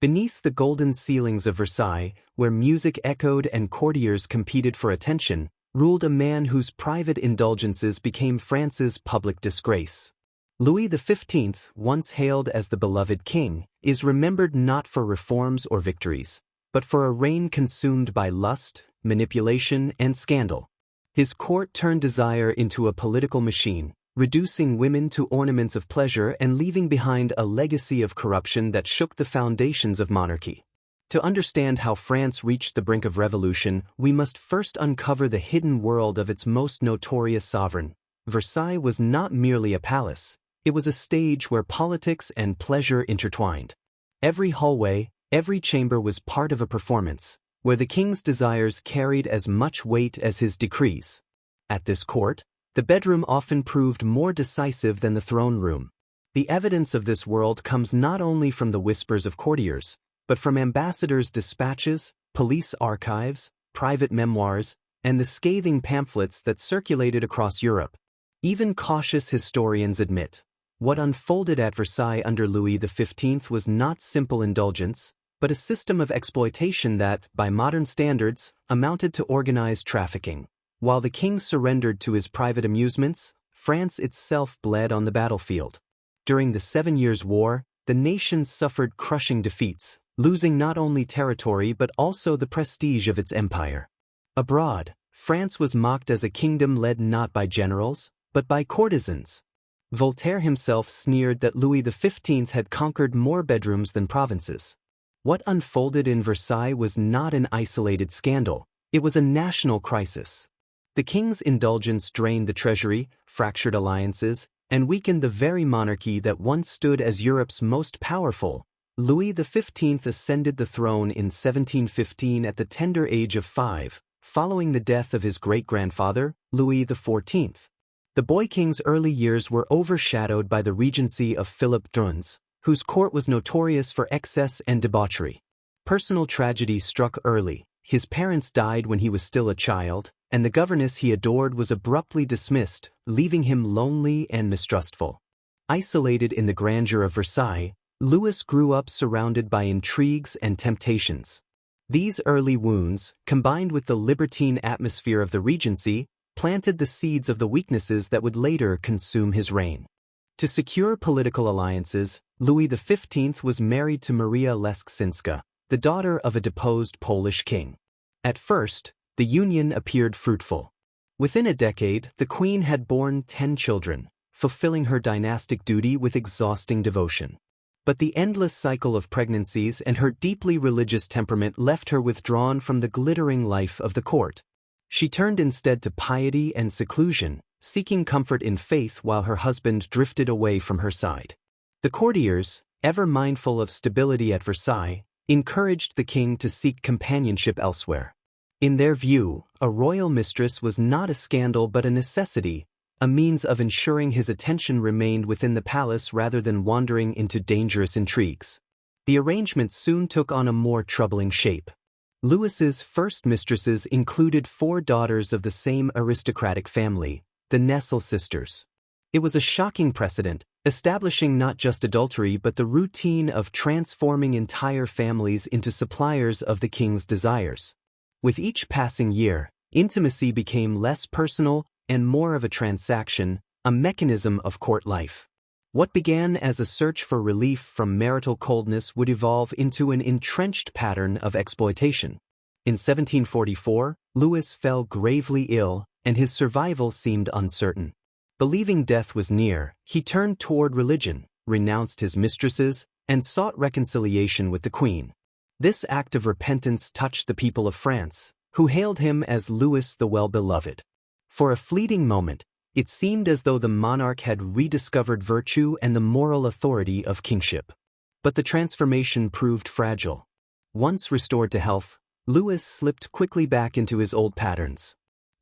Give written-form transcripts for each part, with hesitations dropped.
Beneath the golden ceilings of Versailles, where music echoed and courtiers competed for attention, ruled a man whose private indulgences became France's public disgrace. Louis XV, once hailed as the beloved king, is remembered not for reforms or victories, but for a reign consumed by lust, manipulation, and scandal. His court turned desire into a political machine, reducing women to ornaments of pleasure and leaving behind a legacy of corruption that shook the foundations of monarchy. To understand how France reached the brink of revolution, we must first uncover the hidden world of its most notorious sovereign. Versailles was not merely a palace, it was a stage where politics and pleasure intertwined. Every hallway, every chamber was part of a performance, where the king's desires carried as much weight as his decrees. At this court, the bedroom often proved more decisive than the throne room. The evidence of this world comes not only from the whispers of courtiers, but from ambassadors' dispatches, police archives, private memoirs, and the scathing pamphlets that circulated across Europe. Even cautious historians admit, what unfolded at Versailles under Louis XV was not simple indulgence, but a system of exploitation that, by modern standards, amounted to organized trafficking. While the king surrendered to his private amusements, France itself bled on the battlefield. During the 7 Years' War, the nation suffered crushing defeats, losing not only territory but also the prestige of its empire. Abroad, France was mocked as a kingdom led not by generals, but by courtesans. Voltaire himself sneered that Louis XV had conquered more bedrooms than provinces. What unfolded in Versailles was not an isolated scandal, it was a national crisis. The king's indulgence drained the treasury, fractured alliances, and weakened the very monarchy that once stood as Europe's most powerful. Louis XV ascended the throne in 1715 at the tender age of 5, following the death of his great-grandfather, Louis XIV. The boy king's early years were overshadowed by the regency of Philip Druns, whose court was notorious for excess and debauchery. Personal tragedy struck early. His parents died when he was still a child, and the governess he adored was abruptly dismissed, leaving him lonely and mistrustful. Isolated in the grandeur of Versailles, Louis grew up surrounded by intrigues and temptations. These early wounds, combined with the libertine atmosphere of the Regency, planted the seeds of the weaknesses that would later consume his reign. To secure political alliances, Louis XV was married to Maria Leszczyńska, the daughter of a deposed Polish king. At first, the union appeared fruitful. Within a decade, the queen had borne 10 children, fulfilling her dynastic duty with exhausting devotion. But the endless cycle of pregnancies and her deeply religious temperament left her withdrawn from the glittering life of the court. She turned instead to piety and seclusion, seeking comfort in faith while her husband drifted away from her side. The courtiers, ever mindful of stability at Versailles, encouraged the king to seek companionship elsewhere. In their view, a royal mistress was not a scandal but a necessity, a means of ensuring his attention remained within the palace rather than wandering into dangerous intrigues. The arrangement soon took on a more troubling shape. Louis's first mistresses included 4 daughters of the same aristocratic family, the Nesle sisters. It was a shocking precedent, establishing not just adultery but the routine of transforming entire families into suppliers of the king's desires. With each passing year, intimacy became less personal and more of a transaction, a mechanism of court life. What began as a search for relief from marital coldness would evolve into an entrenched pattern of exploitation. In 1744, Louis fell gravely ill, and his survival seemed uncertain. Believing death was near, he turned toward religion, renounced his mistresses, and sought reconciliation with the queen. This act of repentance touched the people of France, who hailed him as Louis the Well-Beloved. For a fleeting moment, it seemed as though the monarch had rediscovered virtue and the moral authority of kingship. But the transformation proved fragile. Once restored to health, Louis slipped quickly back into his old patterns.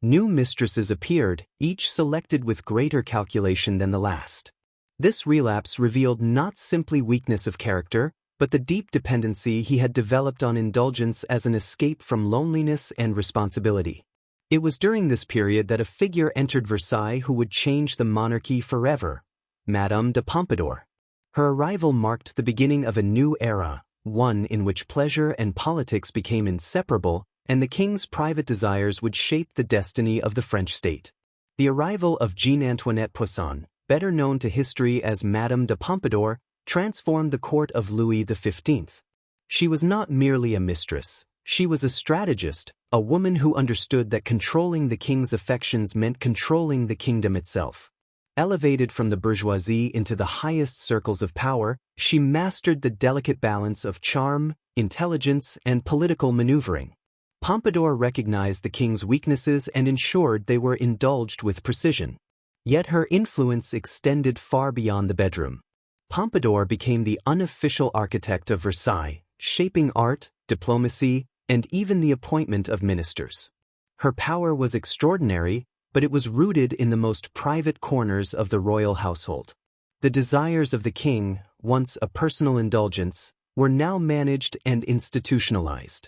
New mistresses appeared, each selected with greater calculation than the last. This relapse revealed not simply weakness of character, but the deep dependency he had developed on indulgence as an escape from loneliness and responsibility. It was during this period that a figure entered Versailles who would change the monarchy forever: Madame de Pompadour. Her arrival marked the beginning of a new era, one in which pleasure and politics became inseparable, and the king's private desires would shape the destiny of the French state. The arrival of Jean Antoinette Poussin, better known to history as Madame de Pompadour, transformed the court of Louis XV. She was not merely a mistress, she was a strategist, a woman who understood that controlling the king's affections meant controlling the kingdom itself. Elevated from the bourgeoisie into the highest circles of power, she mastered the delicate balance of charm, intelligence, and political maneuvering. Pompadour recognized the king's weaknesses and ensured they were indulged with precision. Yet her influence extended far beyond the bedroom. Pompadour became the unofficial architect of Versailles, shaping art, diplomacy, and even the appointment of ministers. Her power was extraordinary, but it was rooted in the most private corners of the royal household. The desires of the king, once a personal indulgence, were now managed and institutionalized.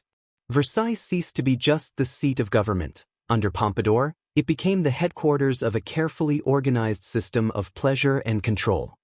Versailles ceased to be just the seat of government. Under Pompadour, it became the headquarters of a carefully organized system of pleasure and control.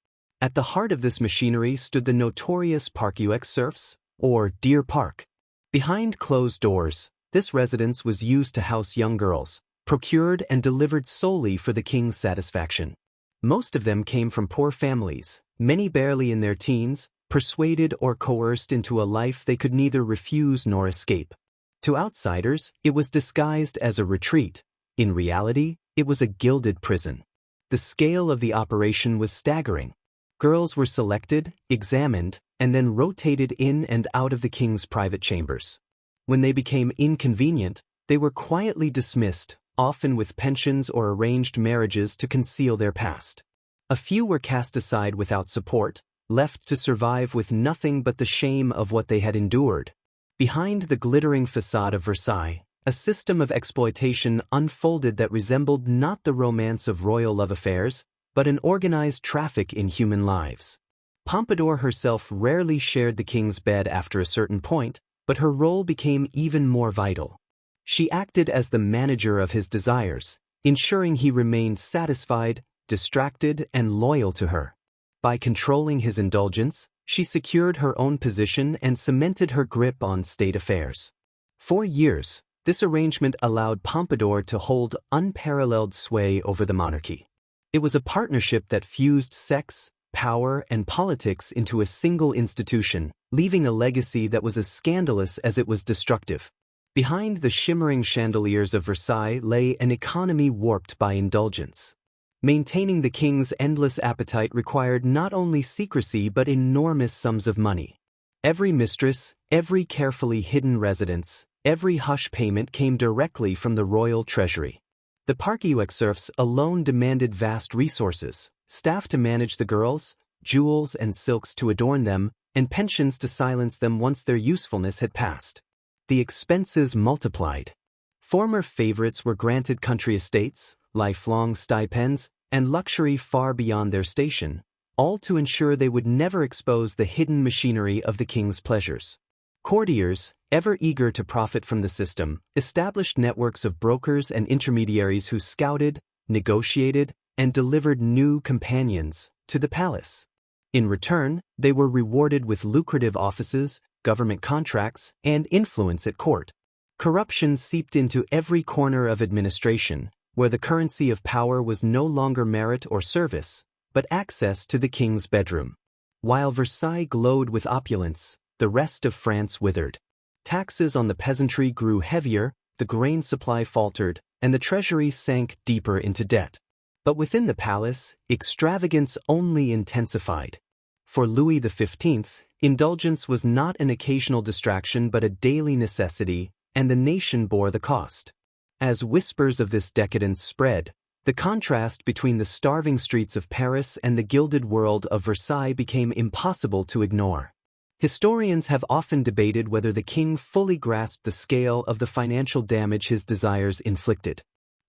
At the heart of this machinery stood the notorious Parc-aux-Cerfs, or Deer Park. Behind closed doors, this residence was used to house young girls, procured and delivered solely for the king's satisfaction. Most of them came from poor families, many barely in their teens, persuaded or coerced into a life they could neither refuse nor escape. To outsiders, it was disguised as a retreat. In reality, it was a gilded prison. The scale of the operation was staggering. Girls were selected, examined, and then rotated in and out of the king's private chambers. When they became inconvenient, they were quietly dismissed, often with pensions or arranged marriages to conceal their past. A few were cast aside without support, left to survive with nothing but the shame of what they had endured. Behind the glittering facade of Versailles, a system of exploitation unfolded that resembled not the romance of royal love affairs, but an organized traffic in human lives. Pompadour herself rarely shared the king's bed after a certain point, but her role became even more vital. She acted as the manager of his desires, ensuring he remained satisfied, distracted, and loyal to her. By controlling his indulgence, she secured her own position and cemented her grip on state affairs. For years, this arrangement allowed Pompadour to hold unparalleled sway over the monarchy. It was a partnership that fused sex, power, and politics into a single institution, leaving a legacy that was as scandalous as it was destructive. Behind the shimmering chandeliers of Versailles lay an economy warped by indulgence. Maintaining the king's endless appetite required not only secrecy but enormous sums of money. Every mistress, every carefully hidden residence, every hush payment came directly from the royal treasury. The Parc-aux-Cerfs alone demanded vast resources, staff to manage the girls, jewels and silks to adorn them, and pensions to silence them once their usefulness had passed. The expenses multiplied. Former favorites were granted country estates, lifelong stipends, and luxury far beyond their station, all to ensure they would never expose the hidden machinery of the king's pleasures. Courtiers, ever eager to profit from the system, established networks of brokers and intermediaries who scouted, negotiated, and delivered new companions to the palace. In return, they were rewarded with lucrative offices, government contracts, and influence at court. Corruption seeped into every corner of administration, where the currency of power was no longer merit or service, but access to the king's bedroom. While Versailles glowed with opulence, the rest of France withered. Taxes on the peasantry grew heavier, the grain supply faltered, and the treasury sank deeper into debt. But within the palace, extravagance only intensified. For Louis XV, indulgence was not an occasional distraction but a daily necessity, and the nation bore the cost. As whispers of this decadence spread, the contrast between the starving streets of Paris and the gilded world of Versailles became impossible to ignore. Historians have often debated whether the king fully grasped the scale of the financial damage his desires inflicted.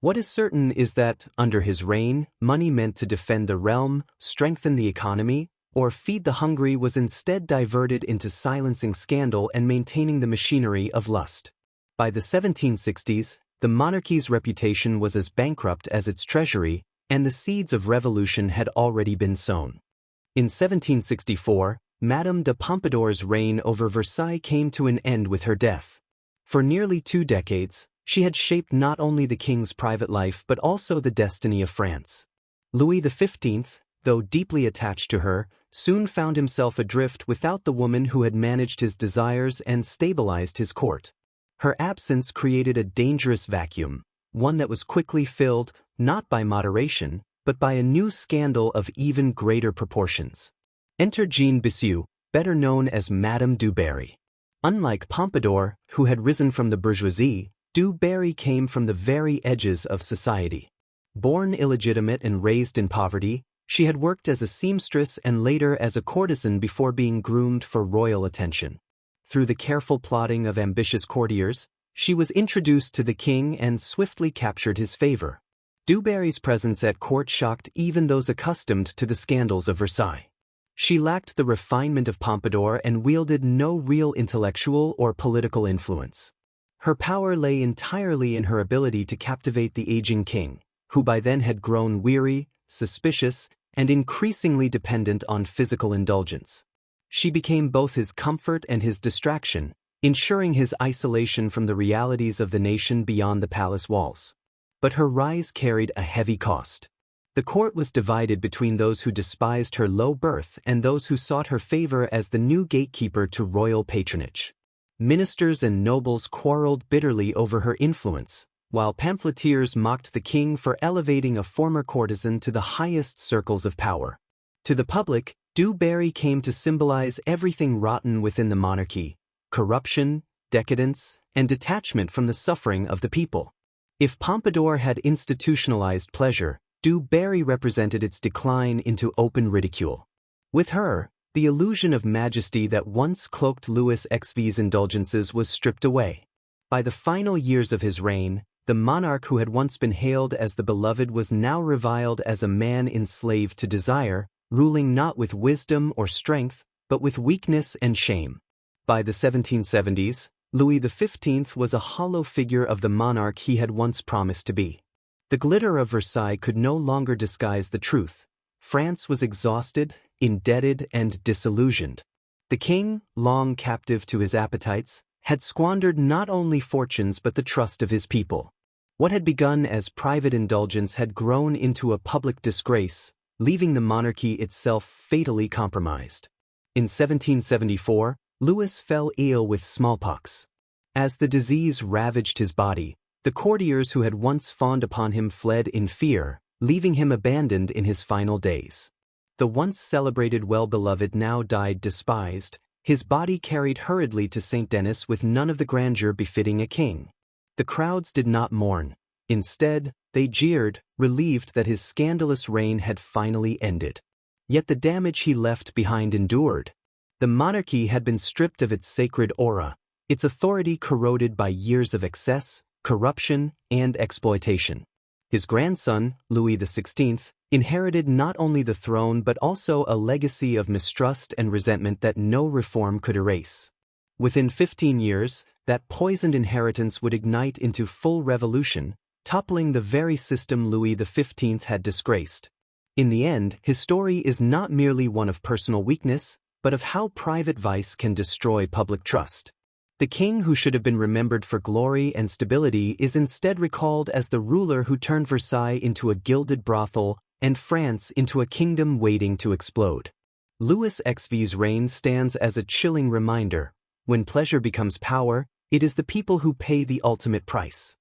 What is certain is that, under his reign, money meant to defend the realm, strengthen the economy, or feed the hungry was instead diverted into silencing scandal and maintaining the machinery of lust. By the 1760s, the monarchy's reputation was as bankrupt as its treasury, and the seeds of revolution had already been sown. In 1764, Madame de Pompadour's reign over Versailles came to an end with her death. For nearly 2 decades, she had shaped not only the king's private life but also the destiny of France. Louis XV, though deeply attached to her, soon found himself adrift without the woman who had managed his desires and stabilized his court. Her absence created a dangerous vacuum, one that was quickly filled, not by moderation, but by a new scandal of even greater proportions. Enter Jeanne Bissu, better known as Madame du Barry. Unlike Pompadour, who had risen from the bourgeoisie, du Barry came from the very edges of society. Born illegitimate and raised in poverty, she had worked as a seamstress and later as a courtesan before being groomed for royal attention. Through the careful plotting of ambitious courtiers, she was introduced to the king and swiftly captured his favor. Du Barry's presence at court shocked even those accustomed to the scandals of Versailles. She lacked the refinement of Pompadour and wielded no real intellectual or political influence. Her power lay entirely in her ability to captivate the aging king, who by then had grown weary, suspicious, and increasingly dependent on physical indulgence. She became both his comfort and his distraction, ensuring his isolation from the realities of the nation beyond the palace walls. But her rise carried a heavy cost. The court was divided between those who despised her low birth and those who sought her favor as the new gatekeeper to royal patronage. Ministers and nobles quarreled bitterly over her influence, while pamphleteers mocked the king for elevating a former courtesan to the highest circles of power. To the public, du Barry came to symbolize everything rotten within the monarchy: corruption, decadence, and detachment from the suffering of the people. If Pompadour had institutionalized pleasure, du Barry represented its decline into open ridicule. With her, the illusion of majesty that once cloaked Louis XV's indulgences was stripped away. By the final years of his reign, the monarch who had once been hailed as the beloved was now reviled as a man enslaved to desire, ruling not with wisdom or strength, but with weakness and shame. By the 1770s, Louis XV was a hollow figure of the monarch he had once promised to be. The glitter of Versailles could no longer disguise the truth. France was exhausted, indebted, and disillusioned. The king, long captive to his appetites, had squandered not only fortunes but the trust of his people. What had begun as private indulgence had grown into a public disgrace, leaving the monarchy itself fatally compromised. In 1774, Louis fell ill with smallpox. As the disease ravaged his body, the courtiers who had once fawned upon him fled in fear, leaving him abandoned in his final days. The once celebrated well-beloved now died despised, his body carried hurriedly to St. Denis with none of the grandeur befitting a king. The crowds did not mourn. Instead, they jeered, relieved that his scandalous reign had finally ended. Yet the damage he left behind endured. The monarchy had been stripped of its sacred aura, its authority corroded by years of excess, corruption, and exploitation. His grandson, Louis XVI, inherited not only the throne but also a legacy of mistrust and resentment that no reform could erase. Within 15 years, that poisoned inheritance would ignite into full revolution, toppling the very system Louis XV had disgraced. In the end, his story is not merely one of personal weakness, but of how private vice can destroy public trust. The king who should have been remembered for glory and stability is instead recalled as the ruler who turned Versailles into a gilded brothel and France into a kingdom waiting to explode. Louis XV's reign stands as a chilling reminder: when pleasure becomes power, it is the people who pay the ultimate price.